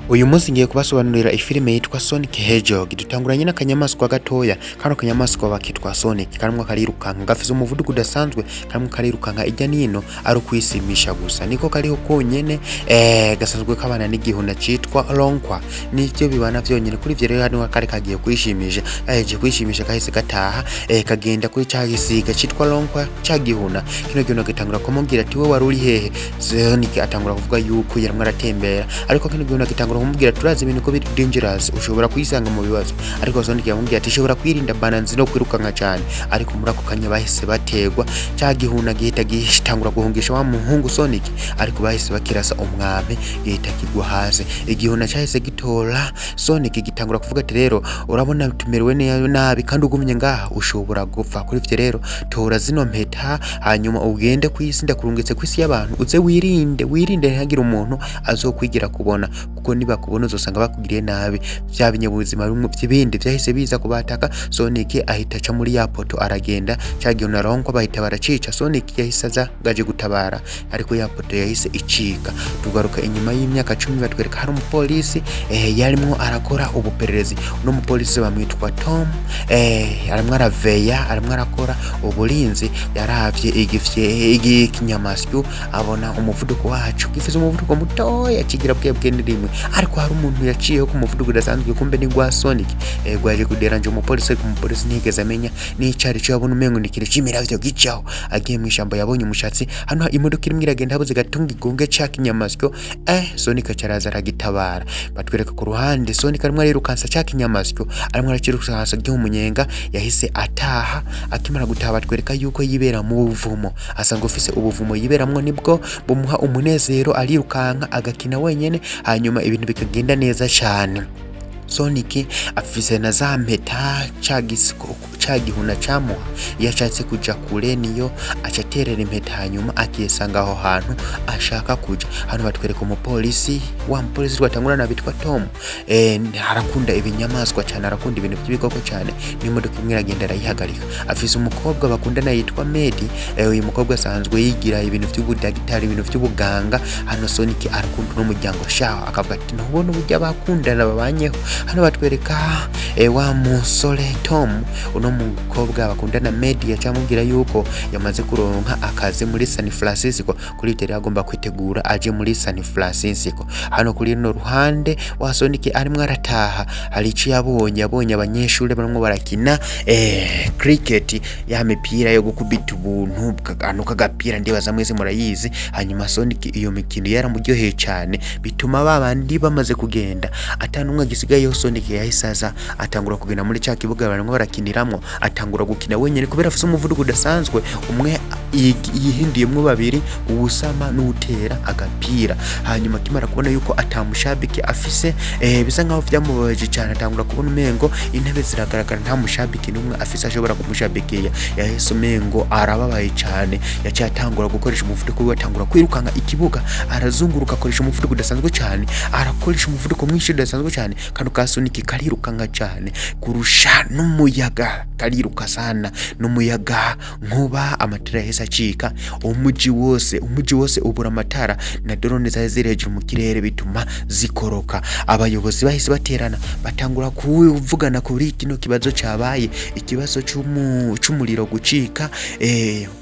Uyu munsi ngiye kubasobanurira ifilime yitwa Sonic the Hedgehog. Dutanguranye n'akanyamaswa gatoya, kano kanyamaswa bakitwa Sonic, karimwo karirukanka gafise umuvuduko udasanzwe, karimwo karirukanka ijya nino ari kwisimisha gusa. Niko kariho konyene gasanzwe kabana n'igihuna citwa ronkwa. Nivyo bibana vyonyene kuri ivyo rero hano kari kagiye kwishimisha. Aheje kwishimisha kahise gataha kagenda kuri ca gisiga citwa ronkwa ca gihuna. Kino gihuna gitangura kumubwira ati we wari uri hehe? Sonic atangura kuvuga yuko yarimwo aratembera, ariko kino gihuna gitangura kumubwira turazi ibintu ko biri dangerous, ushobora kuyisanga mu bibazo. Ariko Sonic yamubwira ati ushobora kwirinda bananzi no kwirukanka cyane. Ariko muri ako kanya bahise bategwa, ca gihuna gihita gitangura guhungisha wa muhungu Sonic, ariko bahise bakirasa umwami gihita kigwa hasi. Igihuna cyahise gitora Sonic gitangura kuvuga ati rero urabona tumerewe nabi kandi ugumye ngaha ushobora gupfa. Kuri ivyo rero tora zino mpeta hanyuma ugende kwisi, ndakurungitse kwisi y'abantu, uze wirinde ntihagire umuntu azokwigira kubona, kuko niba kubona uzosanga bakugiriye nabi. Vya binyabuzima bimwe vy'ibindi vyahise biza kubataka. Sonic ahita aca muri ya poto aragenda, cagiye unaronko bahita baracica. Sonic yahise aza gaje gutabara, ariko ya poto yahise icika. Tugaruka inyuma y'imyaka 10 batwereka hari umupolisi yarimwo arakora ubupererezi. Uno mupolisi bamwitwa Tom, arimwo araveya, arimwo arakora uburinzi. Yaravye ikinyamasyo abona umuvuduko wacu gifise umuvuduko mutoya kigira bwebwe rimwe, ariko hari umuntu yaciyeho ku muvuduko udasanzwe, kumbe ni gwa Sonic gwaje kuderanja umupolisi. Umupolisi ntigeze amenya n'icari cyo yabona umengo nikire cimiravyo gicaho. Agiye mu ishambo yabonye umushatsi, hano imodoka irimwe iragenda habuze gatunga igonge ca kinyamasyo. Sonic acaraza aragitabara. Batwereka ku ruhande Sonic arimwe arirukansa ca kinyamasyo, arimwe aracirukansa ry'umunyenga. Yahise ataha, akimara gutaha batwereka yuko yibera mu buvumo, asanga ufise ubuvumo yiberamwo nibwo bumuha umunezero, arirukanka agakina wenyene, hanyuma ibintu bikagenda neza cyane. Sonic afise na za mpeta ca gihuna camuha, yashatse kuja kure niyo acaterera impeta, hanyuma akiyesanga aho hantu ashaka kuja. Hano batwereka umupolisi, wa mupolisi twatangura na bitwa Tom, harakunda ibinyamaswa cyane, harakunda ibintu by'ibikoko cyane. N'imodoka imwe iragenda arayihagarika. Afise umukobwa bakundana yitwa Medi, uyu mukobwa asanzwe yigira ibintu by'ubudagitari, ibintu by'ubuganga. Hano Sonic arakunda n'umuryango shaho, akavuga ati ntubona uburyo bakundana babanyeho. Hano batwereka wa musore Tom, uno mukobwa bakundana Medi yacamubwira yuko yamaze kuronka akazi muri San Francisco, kuri ite agomba kwitegura aje muri San Francisco. Hano kuri no ruhande wa Sonic arimwe arataha, hari ico yabonye abanyeshuri barimo barakina cricket, ya mipira yo gukubita ubuntu kaganuka gapira, ndibaza mwese murayizi. Hanyuma Sonic iyo mikino yaramuryoheye cyane, bituma babandi bamaze kugenda atanumwe gisigaye. Sonic yahisaza atangura kugenda muri ca kibuga barimo barakiniramwo, atangura gukina wenyene kubera afise umuvuduko udasanzwe. Umwe yihindiyemwo babiri, uwusama n'utera agapira. Hanyuma kimara kubona yuko atamushabiki afise, bisa nkaho vyamubabaje cyane, atangura kubona umengo intebe ziragaragara nta mushabiki numwe afise ashobora kumushabikiya. Yahise umengo arababaye cyane, yaciye atangura gukoresha umuvuduko we, atangura kwirukanka ikibuga, arazunguruka akoresha umuvuduko udasanzwe cyane, arakoresha umuvuduko mwinshi udasanzwe cyane. Kano ka Sonic karirukanka cyane kurusha n'umuyaga, kariruka sana n'umuyaga nkuba. Amatara yahise acika, umuji wose ubura amatara, na drone zaheze hejuru mu kirere bituma zikoroka. Abayobozi bahise baterana batangura kuvugana kuri kino kibazo cabaye, ikibazo c'umuriro gucika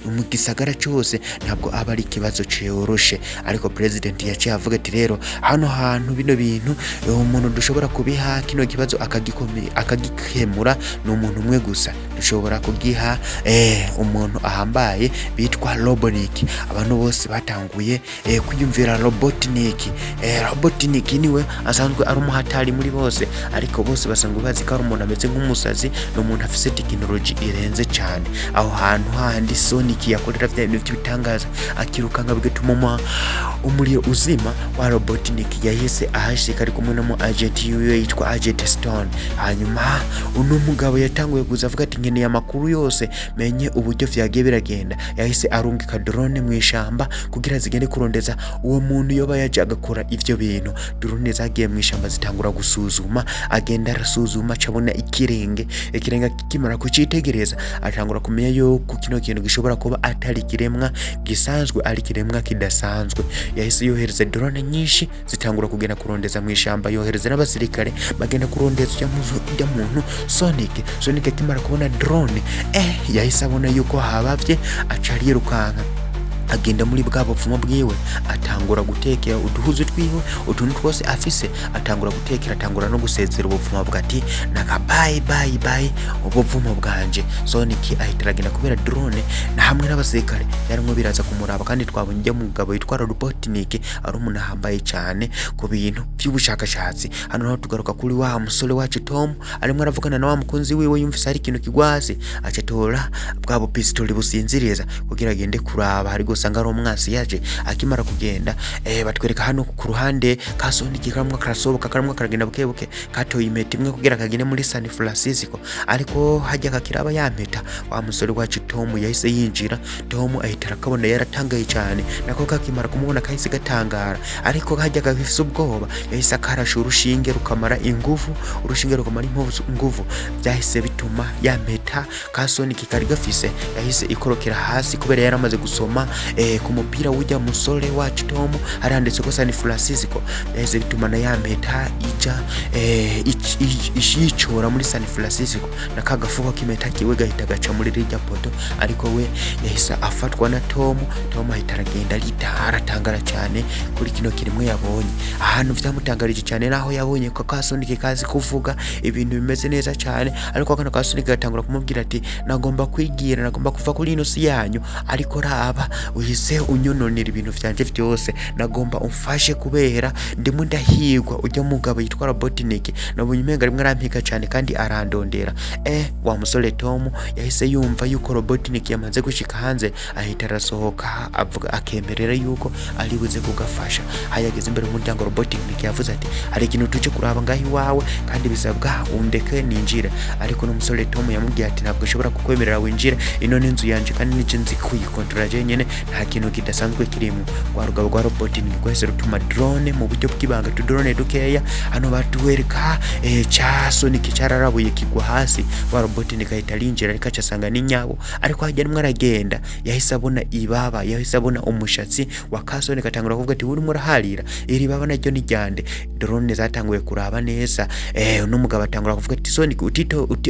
mu gisagara cyose. Ntabwo aba ari ikibazo cyoroshe, ariko president yaciye avuga ati rero hano hantu bino bintu umuntu dushobora kubiha kino kibazo akagikemura n'umuntu umwe gusa. Dushobora kugiha umuntu ahambaye bitwa Robotnik. Abantu bose batanguye kwiyumvira Robotnik. Robotnik niwe asanzwe ari umuhatari muri bose, ariko bose basanga bazi ko ari umuntu ameze nk'umusazi, n'umuntu afise technology irenze cyane. Aho hantu handi Sonic yakorera vya bintu bitangaza, akirukanga bigatuma umuriro uzima. Wa Robotnik yahise ahashika ari kumwe na mu agent yitwa Agent Stone. Hanyuma uno mugabo yatanguye kuza avuga ati nkeneye amakuru yose menye uburyo vyagiye biragenda. yahise arungika drone mu ishamba kugira zigende kurondeza uwo muntu yoba yaje agakora ivyo bintu. Drone zagiye mu ishamba zitangura gusuzuma, agenda arasuzuma cabona ikirenge kikimara kucitegereza atangura kumenya yuko kino kintu gishobora kuba atari kiremwa gisanzwe, ari kiremwa kidasanzwe. Yahise yohereza drone nyinshi zitangura kugenda kurondeza mu ishamba, yohereza n'abasirikare bagenda kurondeza ujya muntu Sonic akimara kubona drone yahise abona yuko habavye, aca yirukanka agenda muri bwa bupfumo bwiwe, atangura gutekera uduhuzu twiwe, utuntu twose afise atangura gutekera, atangura no gusezera ubupfumo bwati naka bye ubupfumo bwanje. Sonic ahita aragenda kubera drone na hamwe n'abasirikare yarimwe biraza kumuraba, kandi twabonye ujya mugabo yitwa Robotnik ari umuntu ahambaye cyane ku bintu by'ubushakashatsi. Hano naho tugaruka kuri wa musore wacu Tom arimwe aravugana na wa mukunzi wiwe, yumvise hari ikintu kigwaze acatora bwa bupistoli businziriza kugira agende kuraba hari usanga ari umwasi yaje. Akimara kugenda batwereka hano ku ruhande ka Sonic kamwe karasoboka, kamwe karagenda bukebuke katoye imeta imwe kugira kagende muri San Francisco, ariko hajya kakiraba yampeta wa musore wacu Tom yahise yinjira. Tom ahita arakabona yaratangaye cyane, nako kakimara kumubona kahise gatangara, ariko hajya gafise ubwoba yahise akarasha urushinge rukamara inguvu, urushinge rukamara inguvu, byahise bituma yampeta ka Sonic kari gafise yahise ikorokera hasi kubera yaramaze gusoma ku mupira w'ujya musore wacu Tom haranditse ko San Francisco. Yahise bituma na yampeta ija ishicora muri San Francisco, nakagafuko kimeta kiwe gahita gaca muri rijya poto, ariko we yahise afatwa na Tom ahita aragenda aratangara cyane kuri kino kiremwe yabonye. Ahantu byamutangarije cyane naho yabonye ko ka Sonic kazi kuvuga ibintu bimeze neza cyane, ariko kana ka Sonic gatangura kumubwira ati nagomba kwigira, nagomba kuva kuri ino si yanyu, ariko raba uhise unyononera ibintu vyanje vyose, nagomba umfashe kubera ndimo ndahigwa. Ujya mugabo yitwa Robotnik nabonye umenga rimwe arampika cyane kandi arandondera. Wa musore Tom yahise yumva yuko Robotnik yamaze gushika hanze, ahita arasohoka avuga akemerera yuko ari buze kugafasha. Hayageze imbere mu muryango Robotnik yavuze ati hari ikintu tuje kuraba ngahi wawe kandi bisabwa undeke ninjira, ariko no musore Tom yamubwiye ati ntabwo ushobora kukwemerera winjira, ino ni inzu yanje kandi nije nzi kuyikontrola jenyene, nta kintu kidasanzwe kirimo. Kwa rugabo rwa Robotnik gwese rutuma drone mu buryo bw'ibanga, tu drone dukeya hano batuwereka cha Sonic cyararabuye kigwa hasi. Wa Robotnik ahita arinjira ariko acasanga ni nyabo, ariko hajya rimwe aragenda yahise abona ibaba, yahise abona umushatsi wa ka Sonic, atangura kuvuga ati urimo uraharira iri baba naryo ni ryande. Drone zatanguye kuraba neza, no mugabo atangura kuvuga ati Sonic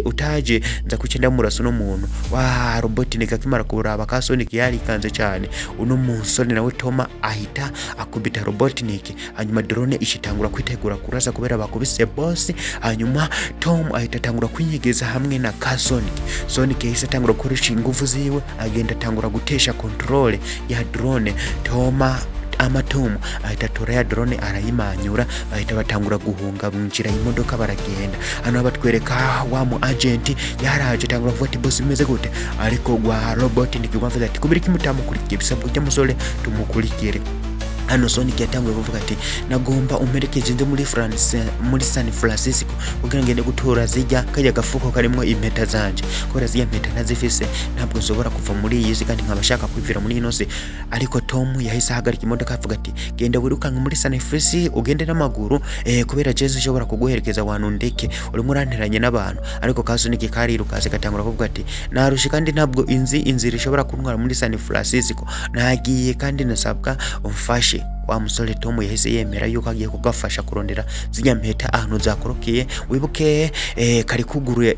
utaje nza kucenda muraso no muntu. Wa Robotnik akimara kuraba ka Sonic yari kanze cyane, uno musore nawe Tom ahita akubita Robotnik, hanyuma drone ishitangura kwitegura kurasa kubera bakubise boss. Hanyuma Tom ahita atangura kwinyegeza hamwe na ka Sonic yahise atangura gukoresha inguvu ziwe, agenda atangura gutesha control ya drone. Tom ahita atora ya drone arayimanyura, bahita batangura guhunga mwinjira imodoka baragenda. Hano batwereka wa mu agent yaraje atangura kuvuga ati boss imeze gute, ariko gwa Robotnik yumva ati kubiriki mutamukurikira bisabwa ujya musore tumukurikire. Hano Sonic yatanguye kuvuga ati nagomba umperekeje nde muri San Francisco kugira ngende gutora zijya kajya gafuko karimo impeta zanje, kubera zijya impeta nazifise ntabwo nzobora kuva muri iyi si kandi nkabashaka kwivira muri ino si. Ariko Tom yahise ahagarika imodoka avuga ati genda wirukanka muri San Francisco ugende n'amaguru, kubera Jesu ushobora kuguherekeza wantu ndeke urimo uranteranye n'abantu. Ariko ka Sonic karirukaze gatangura kuvuga ati narushe kandi ntabwo inzira ishobora kuntwara muri San Francisco, nagiye kandi nasabwa umfashe. Wa musore Tom yahise yemera yuko agiye kugafasha kurondera zijya mpeta ahantu zakorokiye. Wibuke kari kuguruye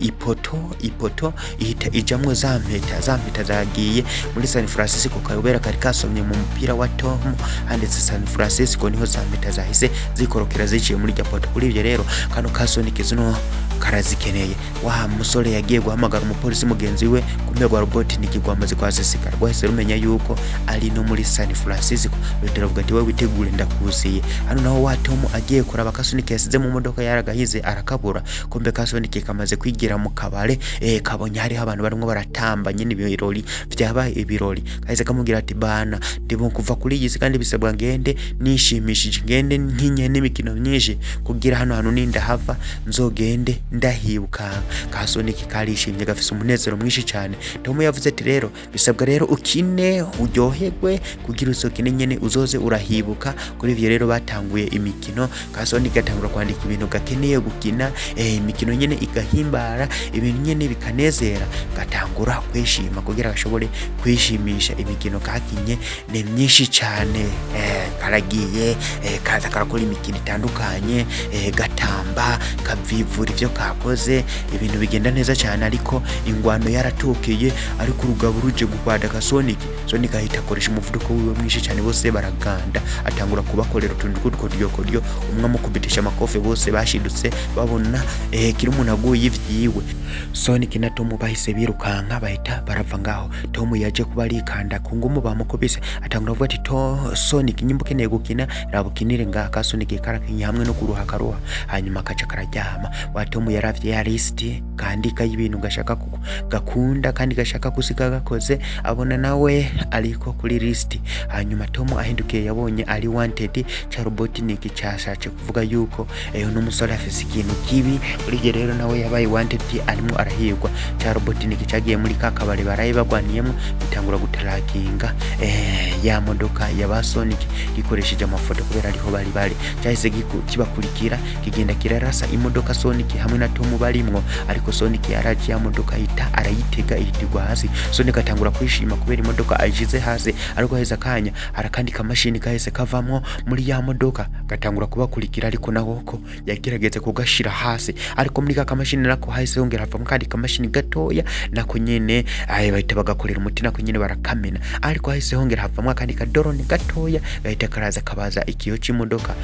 ipoto ihita ijamwe za mpeta zagiye muri San Francisco, kayobera kari kasomye mu mupira wa Tom handitse San Francisco, niho za mpeta zahise zikorokera ziciye muri japoto. Kuri ibyo rero kano ka Sonic zino karazikeneye. Wa musore yagiye guhamagara umupolisi mugenzi we kumbe gwa Robotnik gwamaze kwasesekara, gwahise rumenya yuko ari no muri San Francisco. Rutera vuga ati wewe witegure ndakuziye. Hano naho wa Tom agiye kuraba ka Sonic yasize mu modoka yaragahize arakabura, kumbe ka Sonic kamaze kwigira mu kabare kabonye hari abantu barimo baratamba nyine ibirori vyabaye ibirori. Kahise kamubwira ati bana ndimo kuva kuri iyi kandi bisabwa ngende nishimishije, ngende nkinye n'imikino myinshi kugira hano ninda hava nzogende ndahibuka. Ka Sonic karishimye gafise umunezero mwinshi cyane. Tom yavuze ati rero bisabwa rero ukine uryoherwe kugira usokine nyene uzoze urahibuka. Kuri ivyo rero batanguye imikino. Ka Sonic gatangura kwandika ibintu gakeneye gukina, imikino nyene igahimbara, ibintu nyene bikanezera, gatangura kwishima kugira gashobore kwishimisha. Imikino kakinye ni myinshi cyane, karagiye kaza karakora imikino itandukanye, gatamba kavivura ivyo kakoze, ibintu bigenda neza cyane. Ariko ingwano yaratokeye, ariko urugabo ruje gukwada ka Sonic ahita akoresha umuvuduko wiwe mwinshi cyane, bose baraganda, atangura kubakorera utuntu tw'udukoryo, umwe amukubitisha amakofe, bose bashidutse babona kiri umuntu aguye ivyiwe. Sonic na Tom bahise birukanka bahita barava ngaho. Tom yaje kuba arikanda ku ngumu bamukubise, atangura kuvuga ati Sonic nyimba ukeneye gukina rabukinire ngaha. Ka Sonic karakinye hamwe no kuruha karuha, hanyuma kaca kararyama. Wa Tom yaravye ya list kandika y'ibintu gashaka gakunda kandi gashaka gusiga gakoze, abona nawe ariko kuri list. Hanyuma Tom ahindukiye yabonye ari wanted cha Robotnik cyashaje kuvuga yuko n'umusore afise ikintu kibi. Kuri je rero nawe yabaye wanted arimo arahirwa. Cha Robotnik cyagiye muri kakabare baraye bagwaniyemo, bitangura gutarakinga ya modoka ya ba Sonic gikoresheje amafoto kubera ariho bari cyahise kibakurikira kigenda kirarasa imodoka Sonic hamwe na Tom barimwo. Ariko Sonic yaraje ya modoka ita arayitega ihitigwa hasi. Sonic atangura kwishima kubera imodoka ajize hasi, ariko heza kanya arakandika mashini kahise kavamwo muri ya modoka gatangura kubakurikira. Ariko naho ko yagerageze kugashira hasi, ariko muri ka mashini nako hahise hongera havamwo kandi kamashini gatoya nako nyene bahita bagakorera umuti, nako nyene barakamena. Ariko hahise hongera havamwo kandi kadorone gatoya bahita karaza kabaza ikiyo c'imodoka.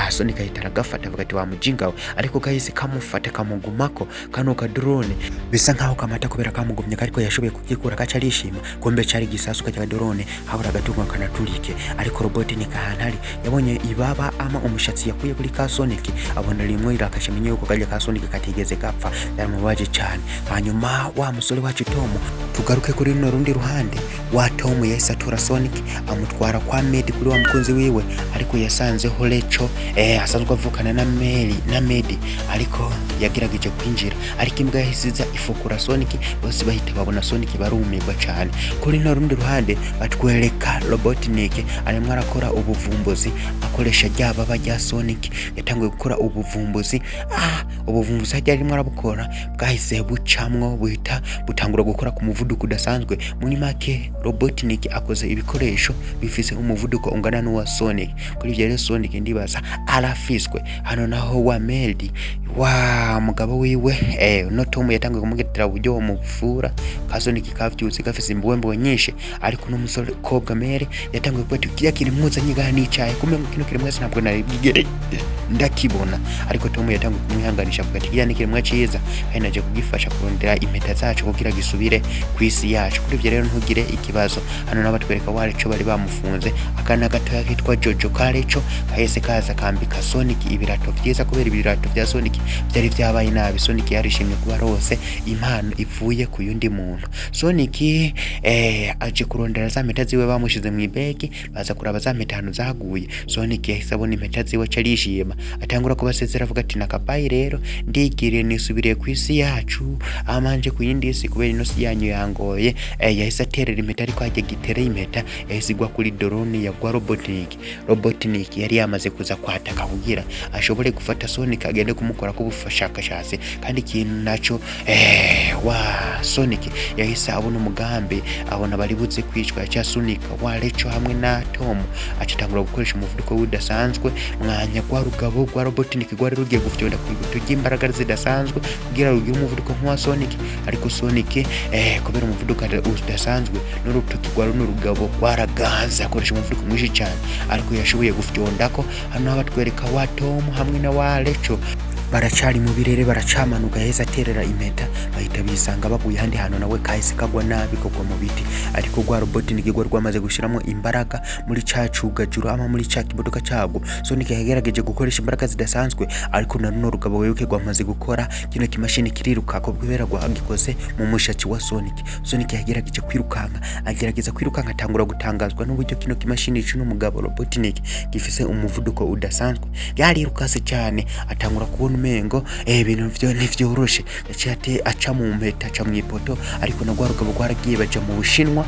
Sonic ahita aragafata avuga ati wa mujinga we, ariko kahise kamufata kamugumako kano kadorone bisa nkaho kamata kubera kamugumye, ariko yashoboye kugikura gaca arishima. Kumbe cari gisasu ka drone habura gatunga kanaturike. Ariko Robotnik ahantari yabonye ibaba ama umushatsi yakuye kuri ka Sonic, abona rimwe irakashamenye yuko kajya ka Sonic katigeze gapfa, yaramubaje cyane. Hanyuma wa musore wacu Tom, tugaruke kuri no rundi ruhande. Wa Tom yahise atora Sonic amutwara kwa Medi kuri wa mukunzi wiwe, ariko yasanze Holecho asanzwe avukana na Medi, ariko yagerageje kwinjira, ariko imbwa yahisiza ifukura Sonic, bose bahita babona Sonic barumirwa cyane. Kuri no rundi ruhande batwereka Robotnik arimo arakora ubuvumbuzi akoresha ryababa rya Sonic. Yatanguye gukora ubuvumbuzi hajya arimo arabukora bwahise bucamwo buhita butangura gukora ku muvuduko udasanzwe. Muri make Robotnik akoze ibikoresho bifise umuvuduko ungana n'uwa Sonic. Kuri ivyo rero Sonic ndibaza arafiswe. Hano naho wa Medi wa mugabo wiwe no Tom yatanguye kumugetera uburyo mu gufura ka Sonic kavyutse gafise imbwembo nyinshi, ariko no musore kobwa Mere yatanguye kwati kiya kiri mpuza nyiga nicaye kumwe mu kino kiremwa sinabwo naribigere ndakibona. Ariko Tom yatanguye kumwihanganisha avuga ati kiya nikiremwa ciza kandi naje kugifasha kurondera impeta zacu kugira gisubire kwisi yacu. Kuri ivyo rero ntugire ikibazo. Hano nabatwereka waleco bari bamufunze akana gatoya kitwa Jojo Kaleco kahise kaza kambika Sonic ibirato vyiza, kubera ibirato vya Sonic byari vyabaye nabi. Sonic yarishimye kuba rose impano ivuye ku yundi muntu. Sonic aje kurondera za mpeta ziwe bamushize mu ibegi, baza kuraba za mpeta hano zaguye. Sonic yahise abona impeta ziwe carishima, atangura kubasezera avuga ati nakabaye rero ndigire nisubiriye kwisi yacu amanje ku yindi isi kubera ino si yanyu yangoye. Yahise aterera impeta, ariko hajya gitereye impeta yahise igwa kuri drone ya kwa Robotnik yari yamaze kuza kwataka kugira ashobore gufata Sonic agende kumukora ku bufashakashatsi. Kandi ikintu naco wa Sonic yahise abona umugambi, abona bari buze kwicwa cya Sonic wa Lecho hamwe na Tom, acitangura gukoresha umuvuduko udasanzwe mwanya kwa rugabo kwa Robotnik gwari rugiye gufyonda ku ibuto ry'imbaraga zidasanzwe kugira rugire umuvuduko nk'uwa Sonic. Ariko Sonic kubera umuvuduko udasanzwe n'urutoki gwari n'urugabo gwaraganza akoresha umuvuduko mwinshi cyane, ariko yashoboye gufyondako. Hano abatwereka wa Tom hamwe na wa Lecho baracari mu birere baracamanuka yahise aterera impeta bahita bisanga baguye handi hantu nawe kahise kagwa nabi kogwa mu biti ariko gwa robot nigigwa rwamaze gushiramo imbaraga muri cacugajuru ama muri ca kibodoka cabwo Sonic yagerageje gukoresha imbaraga zidasanzwe ariko naruno rugabo wewe rwamaze gukora kino kimashini kiriruka ko bwibera gwa agikoze mu mushaci wa Sonic yagerageje kwirukanka agerageza kwirukanka atangura gutangazwa n'uburyo kino kimashini cy'uno mugabo Robotnik gifise umuvuduko udasanzwe yarirukase cyane atangura kubona umengo ibintu vyo ntivyoroshe yaciye aca mu mpeta aca mu ipoto ariko nagwa rugabo gwaragiye baja mu Bushinwa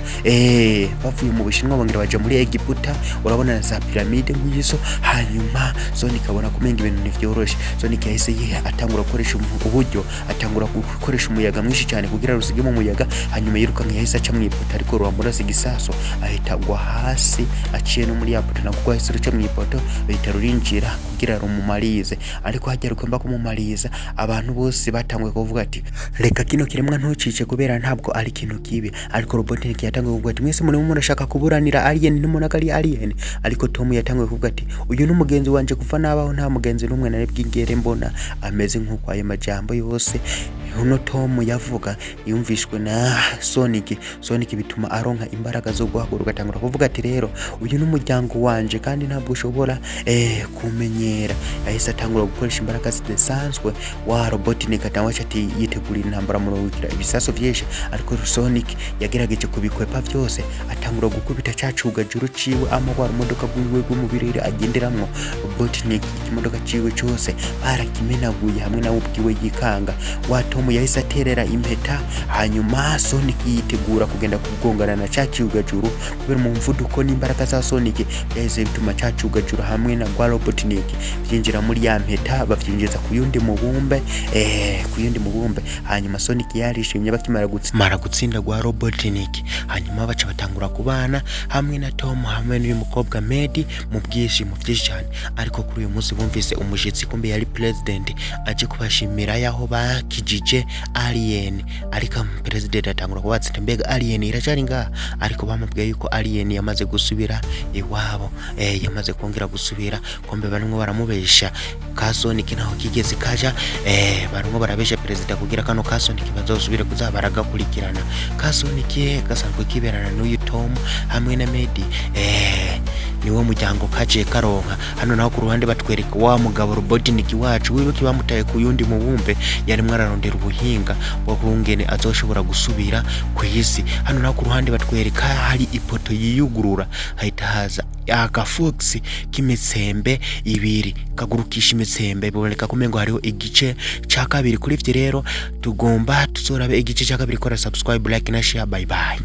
bavuye mu Bushinwa bongera baja muri Egiputa urabona na za piramide nk'izo hanyuma Sonic abona kumenga ibintu ntivyoroshe Sonic yahise atangura gukoresha uburyo atangura gukoresha umuyaga mwinshi cyane kugira rusige mu muyaga hanyuma yirukanka yahise aca mu ipoto ariko ruramurasa igisaso ahita agwa hasi aciye no muri yapoto nako yahise ruca mu ipoto bahita rurinjira kugira rumumarize ariko hajya rukomba kumumariza abantu bose batanguye kuvuga ati reka kino kiremwa ntucice kubera ntabwo ari kintu kibi ariko Robotnik yatanguye kuvuga ati mwese muri murashaka kuburanira alien n'umuntu ari alien ariko Tom yatanguye kuvuga ati uyu n'umugenzi wanje kuva nabaho nta mugenzi n'umwe narebwingere mbona ameze nk'uko ayo majambo yose uno Tom yavuga yumvishwe na Sonic bituma aronka imbaraga zo guhaguruka atangura kuvuga ati rero uyu n'umuryango wanje kandi ntabwo ushobora kumenyera yahise atangura gukoresha imbaraga zidasanzwe wa Robotnik atangwa ati yitegurira intambara mu rukira ibisaso vyinshi ariko Sonic yagerageje kubikwepa vyose atangura gukubita cacuga juru ciwe amagwara imodoka bwiwe bw'umubirire agenderamwo Robotnik ikimodoka ciwe cyose barakimenaguye hamwe nawe ubwiwe yikanga wa Tom yahise aterera impeta hanyuma Sonic yitegura kugenda kugongana na cacuga juru kubera mu mvuduko n'imbaraga za Sonic yahise bituma cacuga juru hamwe na gwa Robotnik byinjira muri ya mpeta bavyinjiza kuyundi mubumbe hanyuma Sonic yarishimye bakimara gutsinda gwa Robotnik hanyuma baca batangura kubana hamwe na Tom hamwe n'uyu mukobwa Medi mu bwishimo byinshi cyane ariko kuri uyu munsi bumvise umushitsi kumbe yari president aje kubashimira yaho bakijije alien ariko president atangura kubatsinda mbega alien iracari ngaha ariko bamubwiye yuko alien yamaze gusubira iwabo yamaze kongera gusubira kombe barimo baramubesha ka Sonic naho kigeze kaja barimo barabesha president kugira kano ka Sonic bazosubire kuzabaraga kurikirana ka Sonic gasanzwe kiberana n'uyu Tom hamwe na Medi niwo muryango kaje karonka hano naho ku ruhande batwereka wa mugabo Robotnik wacu wiwe kibamutaye ku yundi mubumbe yari mwararondera ubuhinga bwo kungene azoshobora gusubira ku isi hano naho ku ruhande batwereka hari ipoto yiyugurura hahita haza agafox kimitsembe ibiri kagurukisha imitsembe biboneka kumengo hariho igice ca kabiri kuri ivyo rero tugomba tuzorabe igice ca kabiri kora subscribe like na share bye bye.